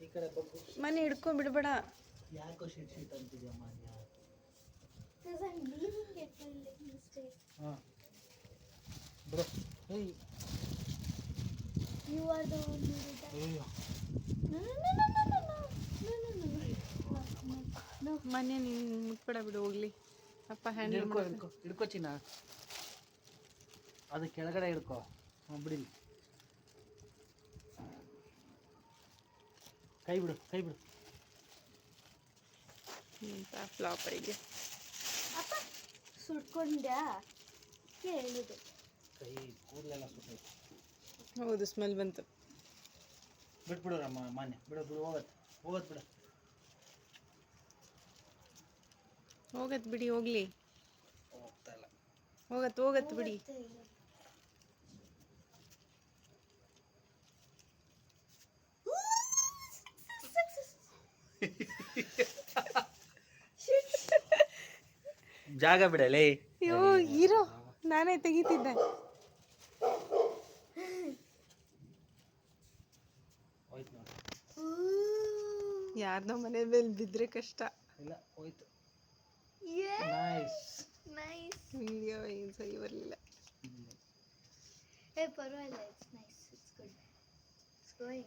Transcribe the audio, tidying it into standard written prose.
ಈ ಕಡೆ ಬಗ್ಗು. ಮನೆ ಹಿಡ್ಕೊಂಡ್ ಬಿಡ್ಬೇಡ. ಯಾಕೋ ಶಿಟ್ ಶಿಟ್ ಅಂತಿದ್ಯಾ ಮಾನ್ಯ? Because I'm leaving it for like mistake. ಹಾಂ ಬಿಡು. ಏಯ್ You are the one who did that. ಅಯ್ಯೋ No, no, no, no, no, no, no, no, no, no, no, no. ಮನೆ ನೀನು ಮುಟ್ಬೇಡ ಬಿಡು ಹೋಗ್ಲಿ. ಅಪ್ಪ ಹ್ಯಾಂಡಲ್ ಹಿಡ್ಕೊ ಮಾಡ್ತಾರೆ. ಹಿಡ್ಕೊ ಹಿಡ್ಕೊ ಚಿನ್ನ. ಅದು ಕೆಳಗಡೆ ಹಿಡ್ಕೊ. ಬಿಡಿ. ಕೈ ಬಿಡು ಕೈ ಬಿಡು. ಫ್ಲಾಪ್ ಆಗಿದೆ. ಅಪ್ಪ ಸುಟ್ಕೊಂಡ್ಯಾ ಹೇಳಿದೆ. ಕೈ ಕೂದಲೆಲ್ಲ ಸುಟ್ಟೈತೆ. ಹೌದು ಸ್ಮೆಲ್ ಬಂತು. ಬಿಟ್ಬಿಡು ರಮ್ಮ ಮಾನ್ಯ. ಬಿಡು ಬಿಡು ಹೋಗತ್ತೆ ಬಿಡು. ಹೋಗತ್ ಬಿಡಿ ಹೋಗ್ಲಿ. ಹೋಗ್ತಾ ಇಲ್ಲ. ಹೋಗತ್ ಬಿಡಿ. ಜಾಗ ಬಿಡಲೇ. ಅಯ್ಯೋ ಇರೋ ನಾನೇ ತೆಗಿತಿದ್ದೆ. ಹೋಯ್ತು ನೋಡಿ. ಯಾರ್ದೋ ಮನೆ ಮೇಲೆ ಬಿದ್ರೆ ಕಷ್ಟ. ಇಲ್ಲ ಹೋಯ್ತು. Yeah. ನೈಸ್. Nice. ಅಯ್ಯೋ ಏನು ಸರಿ ಬರಲಿಲ್ಲ. Hey, Parvala, it's nice. It's good. It's going.